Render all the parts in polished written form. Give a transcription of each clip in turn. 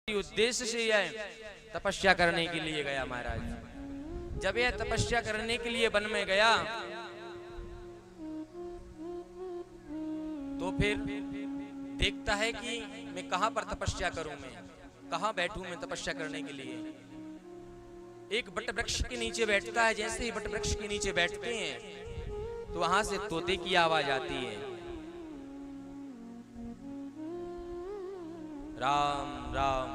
उद्देश्य से यह तपस्या करने के लिए गया महाराज। जब यह तपस्या करने के लिए वन में गया तो फिर देखता है कि मैं कहां पर तपस्या करूं, मैं कहां बैठूं मैं तपस्या करने के लिए। एक बट वृक्ष के नीचे बैठता है। जैसे ही बट वृक्ष के नीचे बैठते हैं तो वहां से तोते की आवाज आती है, राम राम।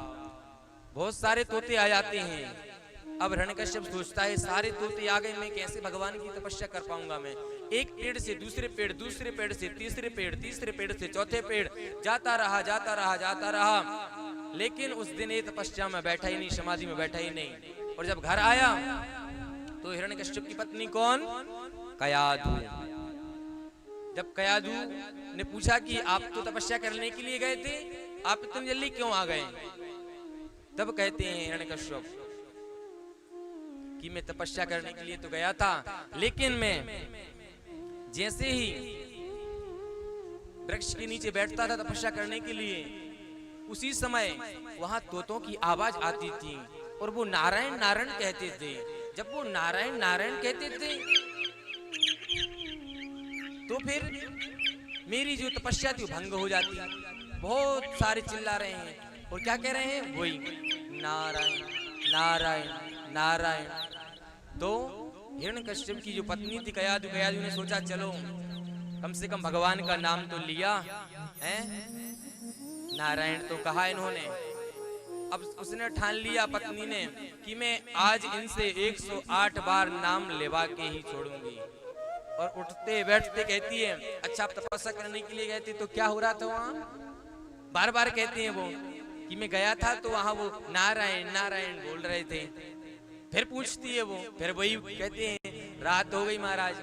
बहुत सारे तोते आ जाते हैं। अब हिरण्यकश्यप सोचता है सारे तोते आ गए, मैं कैसे भगवान की तपस्या कर पाऊंगा। मैं एक पेड़ से दूसरे पेड़, दूसरे पेड़ से तीसरे पेड़, तीसरे पेड़ से चौथे पेड़ जाता रहा, जाता रहा, जाता रहा, लेकिन उस दिन ये तपस्या में बैठा ही नहीं, समाधि में बैठा ही नहीं। और जब घर आया तो हिरण्यकश्यप की पत्नी कौन? कयाधु। जब कयाधु ने पूछा कि आप तो तपस्या करने के लिए गए थे, आप इतनी जल्दी क्यों आ गए? तब कहते हैं हिरण्यकश्यप कि मैं तपस्या करने के लिए तो गया था, लेकिन मैं जैसे ही वृक्ष के नीचे बैठता था तपस्या करने के लिए, उसी समय वहां तोतों की आवाज आती थी और वो नारायण नारायण कहते थे। जब वो नारायण नारायण कहते थे तो फिर मेरी जो तपस्या थी भंग हो जाती। बहुत सारे चिल्ला रहे हैं और क्या कह रहे हैं? वही नारायण नारायण नारायण। तो हिरण्यकश्यप की जो पत्नी थी कयाधु, कयाधु ने सोचा चलो कम से कम भगवान का नाम तो लिया है, नारायण तो कहा इन्होंने। अब उसने ठान लिया पत्नी ने कि मैं आज इनसे 108 बार नाम लेवा के ही छोड़ूंगी। और उठते बैठते कहती है, अच्छा आप तपस्या करने के लिए गए थे तो क्या हो रहा था वहां? बार बार कहते हैं वो कि मैं गया था तो वहां वो नारायण नारायण बोल रहे थे। फिर पूछती है वो, फिर वही कहते हैं रात हो गई महाराज।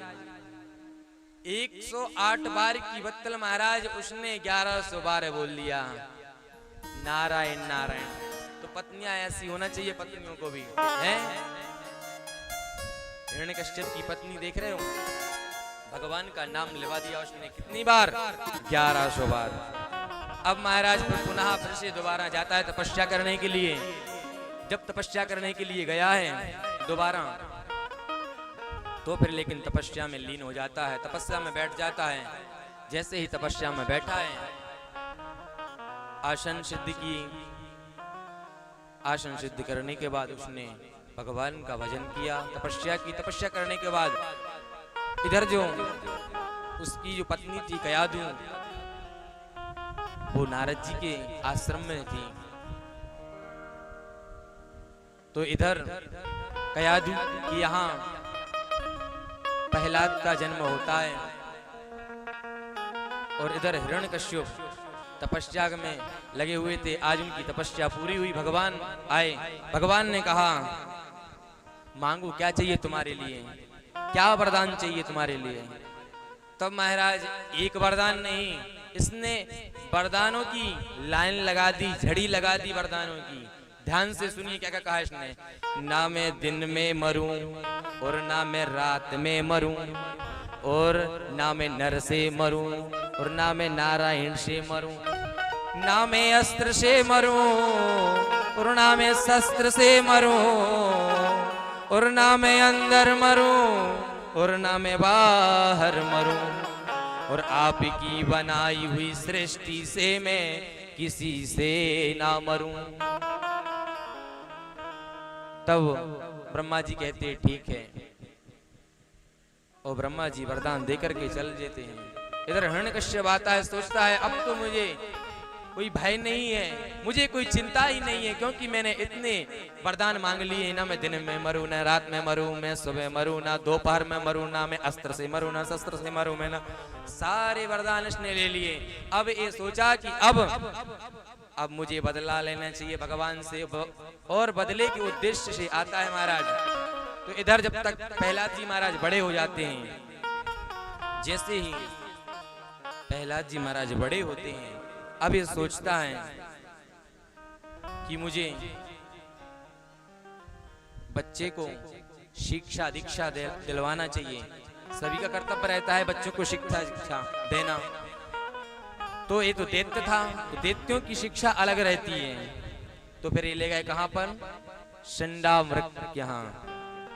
108 बार की बत्तल महाराज उसने 1100 बार बोल दिया नारायण नारायण। तो पत्नियां ऐसी होना चाहिए, पत्नियों को भी है। हिरण्यकश्यप की पत्नी देख रहे हो, भगवान का नाम लेवा दिया उसने कितनी बार? 1100 बार। अब महाराज फिर से दोबारा जाता है तपस्या करने के लिए। जब तपस्या करने के लिए गया है दोबारा तो फिर लेकिन तपस्या में लीन हो जाता है, तपस्या में बैठ जाता है। जैसे ही तपस्या में बैठा है, आसन सिद्ध की, आसन सिद्ध करने के बाद उसने भगवान का भजन किया, तपस्या की। तपस्या करने के बाद इधर जो उसकी जो पत्नी थी कयाधु, वो नारद जी के आश्रम में थी। तो इधर कयाधु की यहाँ प्रहलाद का जन्म होता है और इधर हिरण्यकश्यप तपस्या में लगे हुए थे। आज उनकी तपस्या पूरी हुई, भगवान आए। भगवान ने कहा मांगो क्या चाहिए तुम्हारे लिए, क्या वरदान चाहिए तुम्हारे लिए? तब महाराज एक वरदान नहीं, इसने वरदानों की लाइन लगा दी, झड़ी लगा दी वरदानों की। ध्यान से सुनिए क्या क्या कहा इसने। ना मैं दिन में मरूं और ना मैं रात में मरूं, और ना मैं नर से मरूं और ना मैं नारायण से मरूं, ना मैं अस्त्र से मरूं और ना मैं शस्त्र से मरूं, और ना मैं अंदर मरूं और ना मैं बाहर मरूं, और आपकी बनाई हुई सृष्टि से मैं किसी से ना मरूं। तब ब्रह्मा जी कहते ठीक है, और ब्रह्मा जी वरदान देकर के चल देते हैं। इधर हिरण्यकश्यप आता है, सोचता है अब तो मुझे कोई भय नहीं है, मुझे कोई चिंता ही नहीं है, क्योंकि मैंने इतने वरदान मांग लिए। ना मैं दिन में मरूं, ना रात में मरूं, मैं सुबह मरूं, ना दोपहर में मरूं, ना मैं अस्त्र से मरूं, ना शस्त्र से मरूं, मैं ना सारे वरदान इसने ले लिए। अब ये सोचा कि अब मुझे बदला लेना चाहिए भगवान से, और बदले के उद्देश्य से आता है महाराज। तो इधर जब तक प्रहलाद जी महाराज बड़े हो जाते हैं, जैसे ही प्रहलाद जी महाराज बड़े होते हैं, अब ये सोचता है कि मुझे बच्चे को शिक्षा दीक्षा दिलवाना चाहिए। सभी का कर्तव्य रहता है बच्चों को शिक्षा दीक्षा देना। तो ये तो दैत्य था, तो दैत्यों की शिक्षा अलग रहती है। तो फिर ये ले गए कहां पर? संडामृग के यहाँ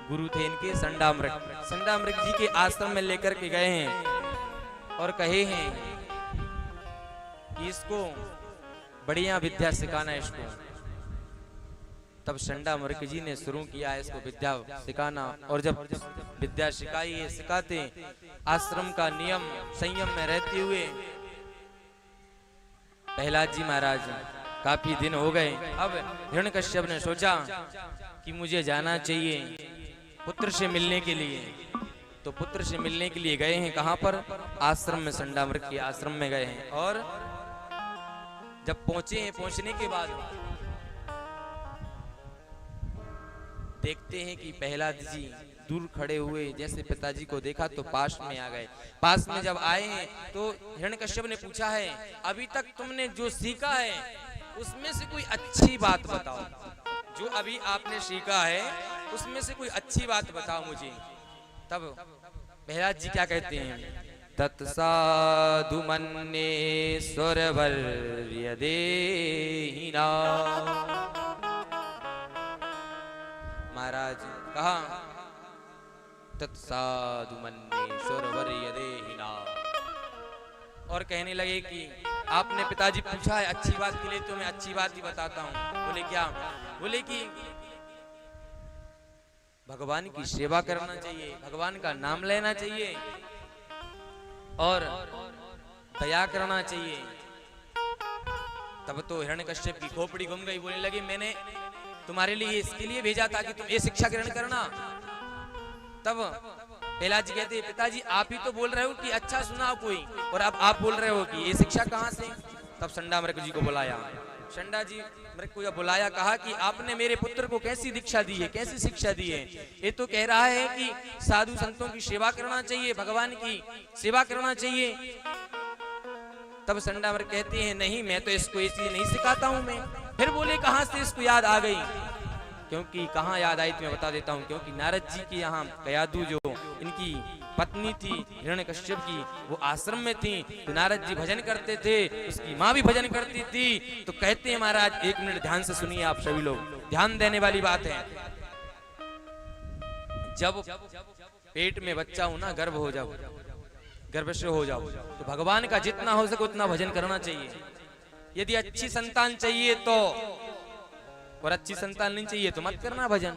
गुरु थे इनके संडामृग। संडामृग जी के आश्रम में लेकर के गए हैं और कहे हैं कि इसको बढ़िया विद्या सिखाना है इसको। तब संडामृग जी ने शुरू किया इसको विद्या सिखाना, और जब विद्या सिखाई है सिखाते आश्रम का नियम संयम में रहते हुए प्रहलाद जी महाराज काफी दिन हो गए। अब हिरण्यकश्यप ने सोचा कि मुझे जाना चाहिए पुत्र से मिलने के लिए। तो पुत्र से मिलने के लिए गए हैं कहां पर? आश्रम में, संडामृग के आश्रम में गए हैं। और जब पहुंचे हैं, पहुंचने के बाद देखते हैं कि प्रहलाद जी दूर खड़े हुए, जैसे पिताजी को देखा तो पास में आ गए। पास में जब आए हैं तो हिरण्यकश्यप ने पूछा है, अभी तक तुमने जो सीखा है उसमें से कोई अच्छी बात बताओ। जो अभी आपने सीखा है उसमें से कोई अच्छी बात बताओ मुझे। तब प्रहलाद जी क्या कहते हैं? तत्साधु मन्ये स्वरवर्य देहिना। महाराज कहा तत्साधु मन्ये स्वरवर्य देहिना, और कहने लगे कि आपने पिताजी पूछा है अच्छी बात के लिए तो मैं अच्छी बात ही बताता हूँ। बोले क्या? बोले कि भगवान की सेवा करना चाहिए, भगवान का नाम लेना चाहिए और दया करना चाहिए। तब तो हिरण्यकश्यप की खोपड़ी घूम गई। बोलने लगे मैंने तुम्हारे लिए इसके लिए भेजा था कि तुम ये शिक्षा ग्रहण करना। तब प्रहलाद जी कहते पिताजी आप ही तो बोल रहे हो कि अच्छा सुनाओ कोई, और अब आप बोल रहे हो कि ये शिक्षा कहाँ से? तब संडामृग जी को बुलाया। संडा जी मृग को बुलाया, कहा कि आपने मेरे पुत्र को कैसी दीक्षा दी है, कैसी शिक्षा दी है? ये तो कह रहा है कि साधु संतों की सेवा करना चाहिए, भगवान की सेवा करना चाहिए। तब संडामृग कहते हैं नहीं, मैं तो इसको ये चीज नहीं सिखाता हूं मैं। फिर बोले कहां से इसको याद आ गई? क्योंकि कहां याद आई तो मैं बता देता हूं। क्योंकि नारद जी के यहाँ कयाधु जो इनकी पत्नी थी हिरण्यकश्यप की, वो आश्रम में थी। तो नारद जी भजन करते थे, उसकी माँ भी भजन करती थी। तो कहते हैं महाराज, एक मिनट ध्यान से सुनिए आप सभी लोग, ध्यान देने वाली बात है। जब पेट में बच्चा हो ना, गर्भ हो जाओ, गर्भ से हो जाओ, तो भगवान का जितना हो सके उतना भजन करना चाहिए। यदि अच्छी संतान चाहिए तो, और अच्छी संतान नहीं चाहिए तो मत करना भजन।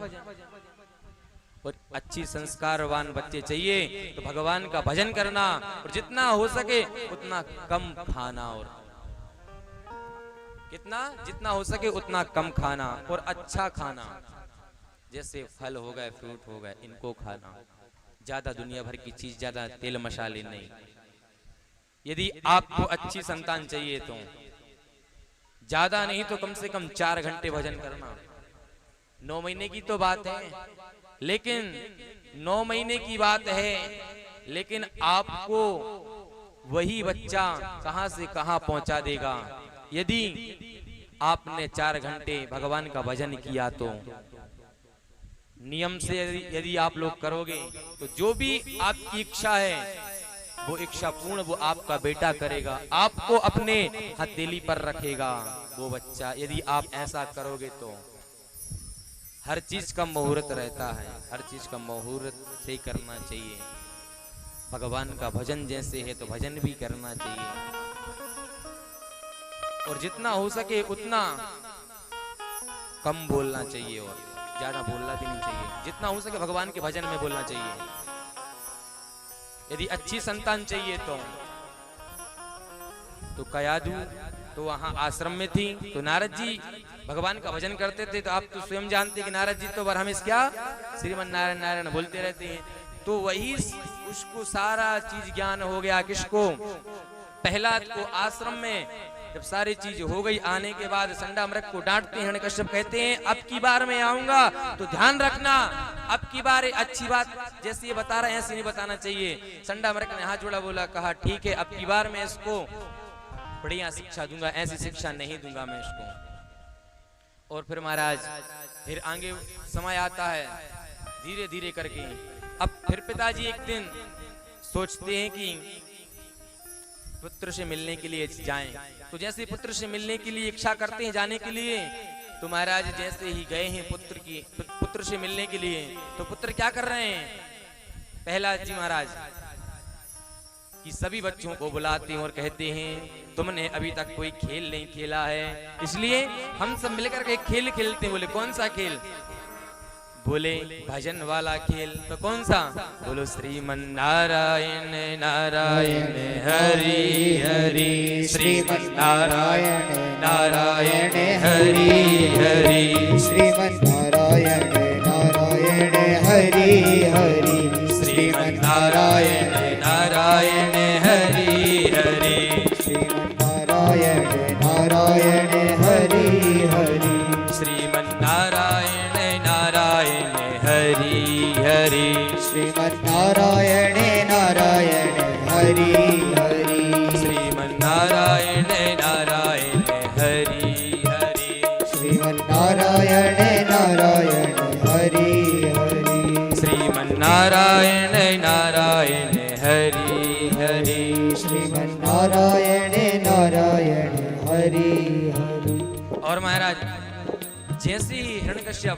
और अच्छी संस्कारवान बच्चे चाहिए तो भगवान का भजन करना, और जितना हो सके उतना कम खाना, और कितना जितना हो सके उतना कम खाना और अच्छा खाना। जैसे फल हो गए, फ्रूट हो गए, इनको खाना। ज्यादा दुनिया भर की चीज, ज्यादा तेल मसाले नहीं। यदि आपको अच्छी संतान चाहिए तो ज्यादा नहीं तो कम से कम 4 घंटे भजन करना। 9 महीने की तो बात है, लेकिन 9 महीने की बात है, लेकिन आपको वही बच्चा कहां से कहां पहुंचा देगा। यदि आपने 4 घंटे भगवान का भजन किया तो नियम से यदि आप लोग करोगे तो जो भी आपकी इच्छा है वो इच्छा पूर्ण वो आपका बेटा करेगा, आपको अपने हथेली पर रखेगा वो बच्चा। यदि आप ऐसा करोगे तो हर चीज का मुहूर्त रहता है, हर चीज का मुहूर्त से ही करना चाहिए। भगवान का भजन जैसे है तो भजन भी करना चाहिए, और जितना हो सके उतना कम बोलना चाहिए और ज्यादा बोलना भी नहीं चाहिए। जितना हो सके भगवान के भजन में बोलना चाहिए। यदि अच्छी संतान चाहिए तो कयाधु तो वहां आश्रम में थी, तो नारद जी भगवान का भजन करते थे। तो आप तो स्वयं जानते कि नारद जी तो बरहमेश क्या श्रीमन नारायण नारायण बोलते रहते हैं। तो वही उसको सारा चीज ज्ञान हो गया। किसको? प्रहलाद को। आश्रम में जब सारी चीज हो गई, आने के बाद संडामृग को डांटते हैं। हिरण्यकश्यप कहते हैं अब की बार मैं आऊंगा तो ध्यान रखना, अब की बार अच्छी बात जैसे ये बता रहे हैं ऐसे नहीं बताना चाहिए। संडामृग ने हाथ जोड़ा, बोला, कहा ठीक है, अब की बार मैं इसको बढ़िया शिक्षा दूंगा, ऐसी शिक्षा नहीं दूंगा मैं इसको। और फिर महाराज फिर आगे समय आता है धीरे धीरे करके। अब फिर पिताजी एक दिन सोचते हैं कि पुत्र से मिलने के लिए जाएं। तो जैसे पुत्र से मिलने के लिए इच्छा करते हैं जाने के लिए, तो महाराज जैसे ही गए हैं पुत्र से मिलने के लिए, तो पुत्र क्या कर रहे हैं? प्रहलाद जी महाराज कि सभी बच्चों को बुलाते हैं और कहते हैं तुमने अभी तक कोई खेल नहीं खेला है, इसलिए हम सब मिलकर के खेल खेलते हैं। बोले कौन सा खेल? बोले भजन वाला खेल। तो कौन सा? बोलो श्रीमन नारायण नारायण हरि हरि, श्रीमन नारायण नारायण हरि हरि, श्रीमन नारायण नारायण हरि हरि, श्रीमन नारायण नारायण हरि हरि, श्रीमन नारायण नारायण हरि हरि, श्रीमन नारायण नारायण हरि हरि, श्रीमन नारायण नारायण हरि हरि, श्रीमन नारायण नारायण हरि हरि, श्रीमन नारायण नारायण हरि हरि, श्रीमन नारायण नारायण हरि हरि, श्रीमन नारायण नारायण हरि हरि। और महाराज जैसे ही हिरण्यकश्यप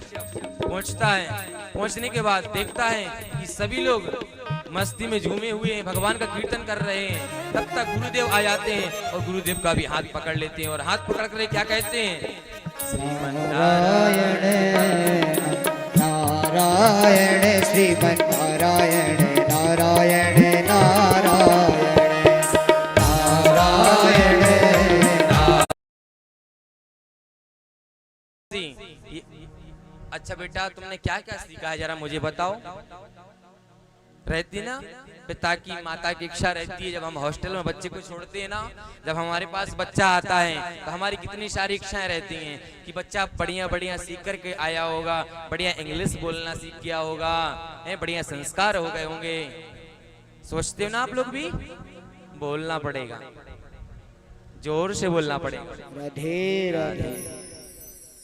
पहुंचता है, पहुंचने के बाद देखता है कि सभी लोग मस्ती में झूमे हुए हैं, भगवान का कीर्तन कर रहे हैं, तब तक गुरुदेव आ जाते हैं और गुरुदेव का भी हाथ पकड़ लेते हैं और हाथ पकड़ कर क्या कहते हैं? श्रीमन नारायण नारायण, श्रीमन नारायण नारायण नारायण नारायण। अच्छा बेटा तुमने क्या क्या सीखा है जरा मुझे बताओ। रहती ना पिता की माता की इच्छा रहती है, जब हम हॉस्टल में बच्चे को छोड़ते हैं ना, जब हमारे पास बच्चा आता है तो हमारी कितनी सारी इच्छाएं रहती हैं कि बच्चा बढ़िया बढ़िया सीख करके आया होगा, बढ़िया इंग्लिश बोलना सीख गया होगा, बढ़िया संस्कार हो गए होंगे। सोचते हो ना आप लोग भी? बोलना पड़ेगा, जोर से बोलना पड़ेगा। राधे राधे।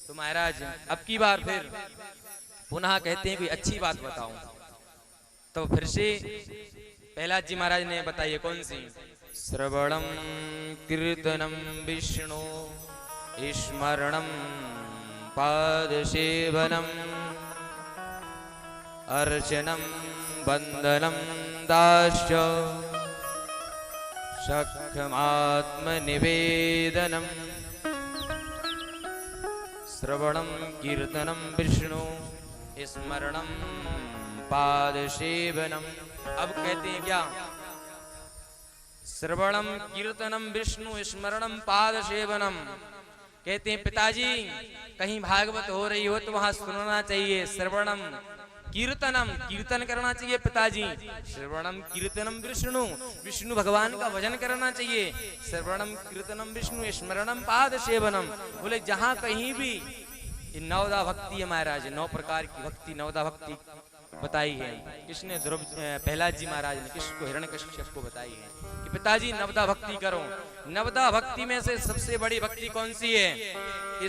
तो महाराज अब की बार फिर पुनः कहते हैं कोई अच्छी बात बताओ। तो फिर से प्रहलाद जी महाराज ने बताइए कौन सी? श्रवणम कीर्तनम विष्णु स्मरणम पादसेवनम अर्चनम वंदनम दाश्च सख्यमात्मनिवेदनम। श्रवणम कीर्तनम विष्णु स्मरणम पादसेवनम। अब कहते हैं क्या? श्रवणम कीर्तनम विष्णु स्मरणम पादसेवनम। कहते हैं पिताजी कहीं भागवत हो रही हो तो वहां सुनना चाहिए। श्रवणम कीर्तनम, कीर्तन करना चाहिए पिताजी। श्रवणम कीर्तनम विष्णु, विष्णु भगवान का भजन करना चाहिए। श्रवणम कीर्तनम विष्णु स्मरणम पादसेवनम। बोले जहां कहीं भी नवदा भक्ति है महाराज, 9 प्रकार की भक्ति, नवदा भक्ति बताई है। किसने? प्रहलाद जी महाराज ने किसको? हिरण्यकश्यप को बताई है कि पिताजी नवदा भक्ति करो। नवदा भक्ति में से सबसे बड़ी भक्ति कौन सी है?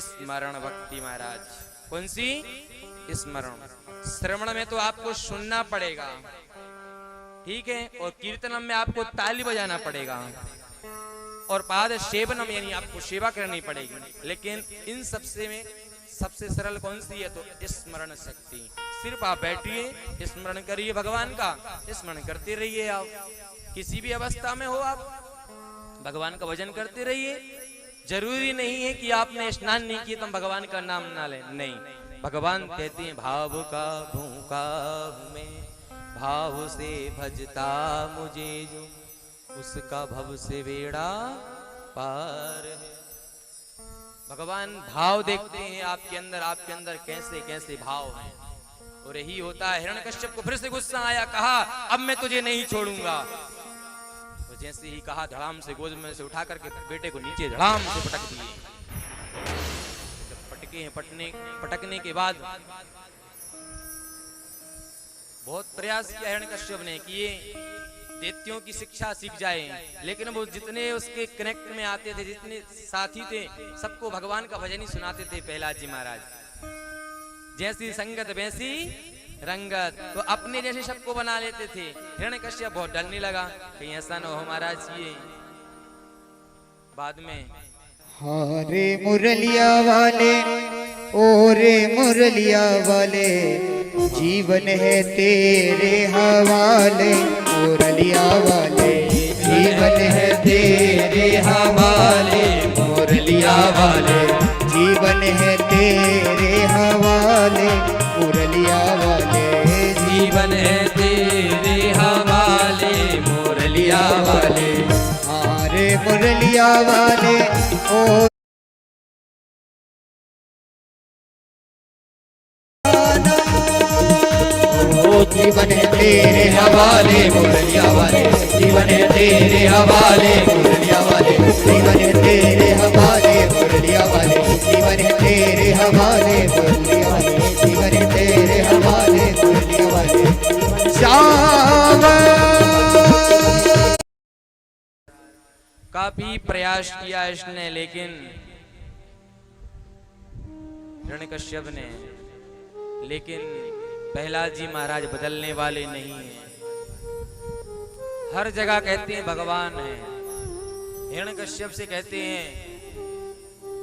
स्मरण भक्ति महाराज। कौन सी? स्मरण। श्रवण में तो आपको सुनना पड़ेगा, ठीक है, और कीर्तनम में आपको ताली बजाना पड़ेगा, और पाद सेवनम यानी आपको सेवा करनी पड़ेगी। लेकिन इन सबसे में सबसे सरल कौन सी है? तो स्मरण शक्ति। सिर्फ आप बैठिए, स्मरण करिए भगवान का, स्मरण करते रहिए। आप किसी भी अवस्था में हो, आप भगवान का भजन करते रहिए। जरूरी नहीं है कि आपने स्नान नहीं किया तो भगवान का नाम ना ले, नहीं। भगवान कहते हैं भाव का भूखा हूं मैं, भाव से भजता मुझे जो, उसका भव से बेड़ा पार है। भगवान भाव देखते हैं आपके अंदर कैसे कैसे भाव हैं, और यही होता है। हिरण्यकश्यप को फिर से गुस्सा आया, कहा अब मैं तुझे नहीं छोड़ूंगा। तो जैसे ही कहा धड़ाम से गोद में से उठा करके बेटे को नीचे धड़ाम से पटक दिए। जब पटके हैं, पटकने के बाद बहुत प्रयास किया हिरण्यकश्यप ने कि ये दैत्यों की शिक्षा सीख जाए, लेकिन वो जितने उसके कनेक्ट में आते थे, जितने साथी थे, सबको भगवान का भजन ही सुनाते थे प्रहलाद जी महाराज। जैसी संगत वैसी रंगत, तो अपने जैसे सबको बना लेते थे। हिरण्यकश्यप बहुत डरने लगा कहीं ऐसा न हो महाराज ये बाद में हारे मुरलिया वाले ओ रे मुरलिया वाले, जीवन है तेरे हवाले। मुरलिया वाले जीवन है तेरे हवाले। मुरलिया वाले जीवन है तेरे हवाले। मुरलिया वाले जीवन है तेरे हवाले। मुरलिया वाले हारे मुरलिया वाले ओ जीवन है तेरे हवाले। मुरलिया वाले जीवन है तेरे हवाले। मुरलिया वाले जीवन है तेरे हवाले। मुरलिया वाले जीवन है तेरे हवाले। मुरलिया वाले जीवन है तेरे हवाले। मुरलिया वाले श्याम। काफी प्रयास किया इसने, लेकिन हिरण्यकश्यप ने, लेकिन प्रहलाद जी महाराज बदलने वाले नहीं हैं। हर जगह कहते हैं भगवान है। हिरण्यकश्यप से कहते हैं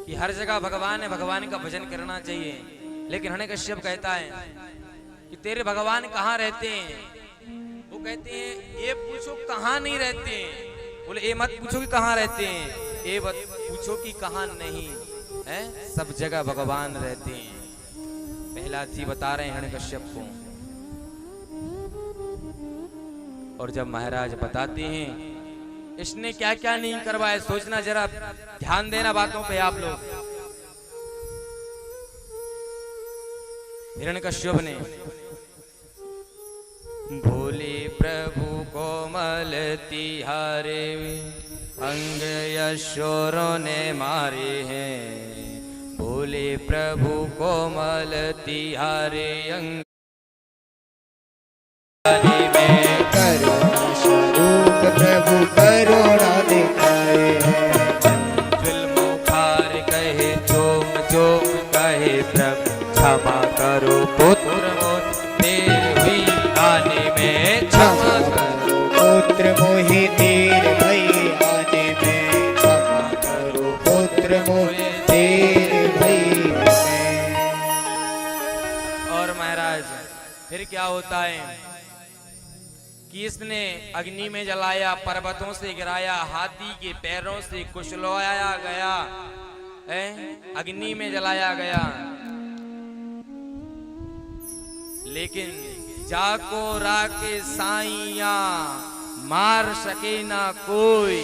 कि हर जगह भगवान है, भगवान का भजन करना चाहिए। लेकिन हिरण्यकश्यप कहता है कि तेरे भगवान कहाँ रहते हैं। वो कहते हैं ये पूछो कहाँ नहीं रहते हैं। बोले ये मत पूछो कि कहाँ रहते हैं, ये मत पूछो कि कहाँ नहीं है, सब जगह भगवान रहते हैं। प्रहलाद जी बता रहे हैं हिरण्यकश्यप को। और जब महाराज बताते हैं इसने क्या क्या नहीं करवाया, सोचना जरा, ध्यान देना बातों पे आप लोग। हिरण्यकश्यप ने भोले प्रभु कोमल तिहारे अंग यशोरों ने मारे हैं। भोले प्रभु कोमल तिहारे अंग में करुणा स्वरूप प्रभु करुणा दिखाए हैं। जुल्म खार कहे चोम चोम कहे प्रभु क्षमा करो पुत्र मोह देर हुई आने में। क्षमा करो पुत्र मोहि देर भई आने में। क्षमा करो पुत्र मोहि देर भई में। और महाराज फिर क्या होता है कि इसने अग्नि में जलाया, पर्वतों से गिराया, हाथी के पैरों से कुचलाया गया, अग्नि में जलाया गया। लेकिन जाको राके साइया मार सके ना कोई,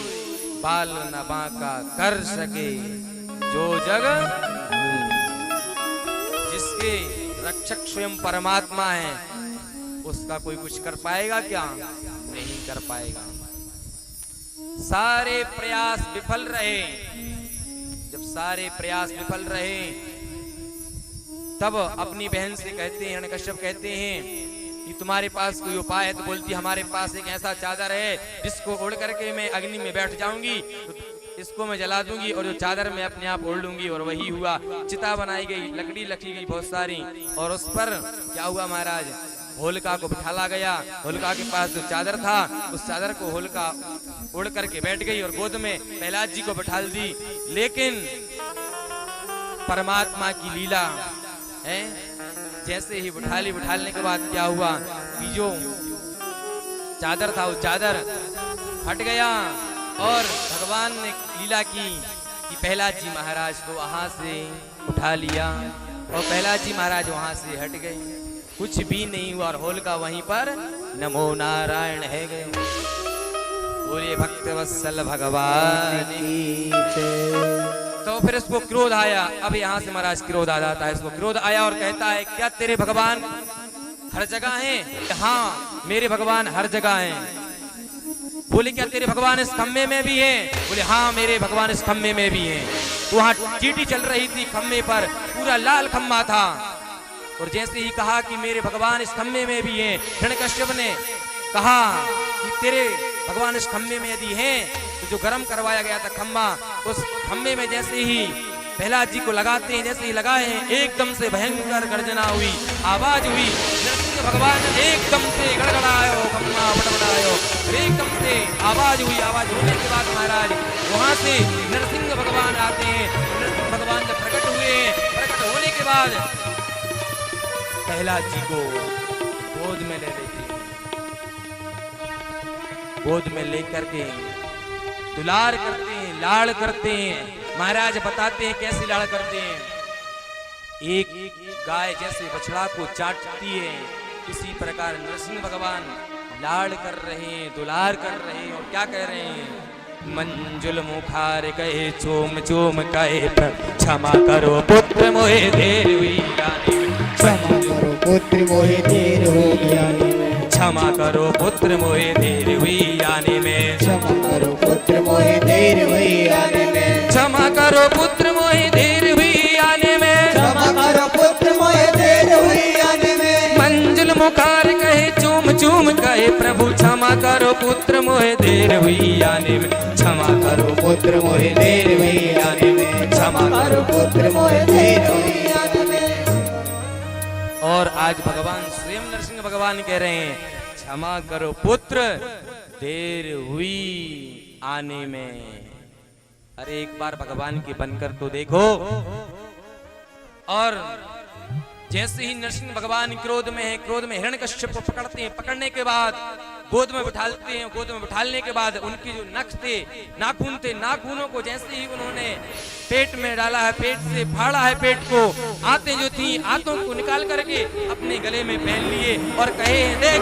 बाल न बांका कर सके जो जग। जिसके रक्षक स्वयं परमात्मा है उसका कोई कुछ कर पाएगा क्या? नहीं कर पाएगा। सारे प्रयास विफल रहे। जब सारे प्रयास विफल रहे तब अपनी बहन से कहते हैं, हिरण्यकश्यप कहते हैं कि तुम्हारे पास कोई उपाय है? तो बोलती हमारे पास एक ऐसा चादर है जिसको ओढ़ करके मैं अग्नि में बैठ जाऊंगी, तो इसको मैं जला दूंगी और जो चादर मैं अपने आप ओढ़ लूंगी। और वही हुआ। चिता बनाई गई, लकड़ी रखी गई बहुत सारी, और उस पर क्या हुआ महाराज, होलिका को बिठाला गया। होलिका के पास जो चादर था उस चादर को होलिका ओढ़ करके बैठ गई और गोद में प्रहलाद जी को बिठा दी। लेकिन परमात्मा की लीला है, जैसे ही बिठालने के बाद क्या हुआ कि जो चादर था वो चादर हट गया और भगवान ने लीला की कि प्रहलाद जी महाराज को वहां से उठा लिया और प्रहलाद जी महाराज वहां से हट गए। कुछ भी नहीं हुआ और होलिका वहीं पर नमो नारायण है गए। बोले भक्त वत्सल भगवान की जय। तो फिर इसको क्रोध आया। अब यहाँ से महाराज क्रोध आ जाता है। इसको क्रोध आया और कहता है क्या तेरे भगवान हर जगह हैं? हाँ मेरे भगवान हर जगह हैं। बोले क्या तेरे भगवान इस खम्भे में भी हैं? बोले हाँ मेरे भगवान इस खम्भे में भी हैं। तो वहाँ चींटी चल रही थी खम्भे पर, पूरा लाल खम्भा था। और जैसे ही कहा कि मेरे भगवान इस खम्भे में भी हैं, हिरण्यकश्यप ने कहा कि तेरे भगवान इस खम्भे में यदि हैं तो जो गर्म करवाया गया था खम्भा, उस खम्भे में जैसे ही प्रहलाद जी को लगाते हैं, जैसे ही लगाए हैं एकदम से भयंकर गर्जना हुई, आवाज हुई। नरसिंह भगवान एकदम से गड़गड़ायो, खम्मा बड़बड़ायो, एकदम से आवाज हुई। आवाज होने के बाद महाराज वहां से नरसिंह भगवान आते हैं। नरसिंह भगवान जब प्रकट हुए, प्रकट होने के बाद प्रहलाद जी को गोद में ले लेते हैं। गोद में लेकर के दुलार करते हैं, लाड़ करते हैं। महाराज बताते हैं कैसे लाड़ करते हैं। एक गाय जैसे बछड़ा को चाटती है, इसी प्रकार नरसिंह भगवान लाड़ कर रहे हैं, दुलार कर रहे हैं। और क्या कह रहे हैं? मंजुल मुखार कहे चोम चोम कहे क्षमा करो पुत्र मोहे देर हुई आने में। क्षमा करो पुत्र मोहे देर हो आने में। क्षमा करो पुत्र मोहे देर हुई आने में। क्षमा करो पुत्र मोहे देर हुई आने में। क्षमा करो पुत्र मोहे देर हुई आने में। क्षमा करो पुत्र मोहे देर हुई आने में। मंजुल मुखार कहे चूम चूम कहे प्रभु क्षमा करो पुत्र मोहे देर हुई आने में। क्षमा करो पुत्र मोहे देर हुई आने में। क्षमा करो पुत्र मोहे देर हुई आने में। और आज भगवान स्वयं नरसिंह भगवान कह रहे हैं क्षमा करो पुत्र देर हुई आने में। अरे एक बार भगवान की बनकर तो देखो। और जैसे ही नरसिंह भगवान क्रोध में है, क्रोध में हिरण्यकश्यप को पकड़ते हैं। पकड़ने के बाद गोद में बिठाते हैं। गोद में बिठाने के बाद उनकी जो नख थे, नाखून थे, नाखूनों को जैसे ही उन्होंने पेट में डाला है, पेट से फाड़ा है पेट को, आंतें जो थी आंतों को निकाल करके अपने गले में पहन लिए और कहे देख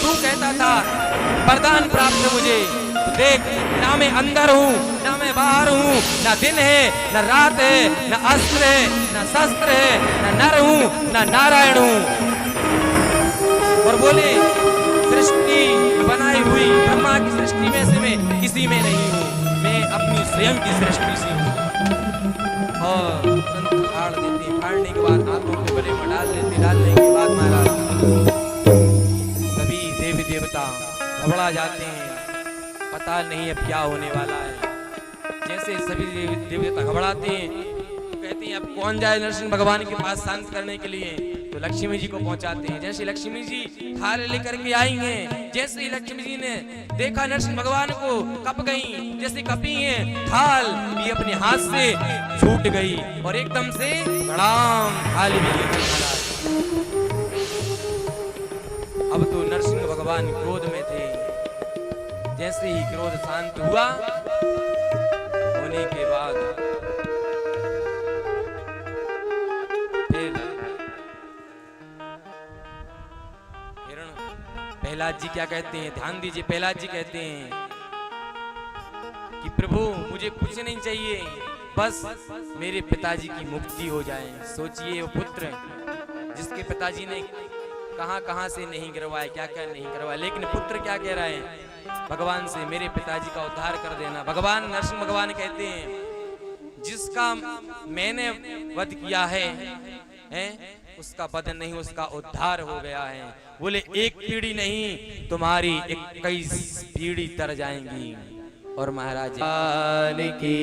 तू कहता था वरदान प्राप्त मुझे, तो देख ना मैं अंदर हूँ ना मैं बाहर हूँ, ना दिन है ना रात है, ना अस्त्र है ना शस्त्र है, ना नर हूँ ना नारायण हूँ। और बोले सृष्टि बनाई हुई ब्रह्मा की सृष्टि में से मैं किसी में नहीं हूँ, मैं अपनी स्वयं की सृष्टि से हूँ। और फाड़ देते, फाड़ने के बाद हाथों के गले में डाल देते। डालने के बाद महाराज सभी देवी देवता घबरा जाते हैं, पता नहीं अब क्या होने वाला है। जैसे सभी देवी देवता घबराते हैं, कहते हैं अब कौन जाए नरसिंह भगवान के पास शांत करने के लिए। तो लक्ष्मी जी को पहुंचाते हैं। जैसे लक्ष्मी जी थाल लेकर के आई हैं, जैसे ही लक्ष्मी जी ने देखा नरसिंह भगवान को कप गई, जैसे कपी हैं थाल भी अपने हाथ से छूट गई और एकदम से धड़ाम थाल भी गिर गई। अब तो नरसिंह भगवान क्रोध में थे। जैसे ही क्रोध शांत हुआ होने के बाद प्रहलाद जी क्या कहते हैं, ध्यान दीजिए। प्रहलाद जी कहते हैं कि प्रभु मुझे कुछ नहीं चाहिए, बस मेरे पिताजी की मुक्ति हो जाए। सोचिए वो पुत्र जिसके पिताजी ने कहां कहां से नहीं गिरवाया, क्या क्या नहीं करवाया, लेकिन पुत्र क्या कह रहा है भगवान से, मेरे पिताजी का उद्धार कर देना। भगवान नरसिंह भगवान कहते हैं जिसका मैंने वध किया है उसका वध नहीं, उसका उद्धार हो गया है। बोले एक पीढ़ी नहीं तुम्हारी 21 पीढ़ी तर जाएंगी। और महाराज की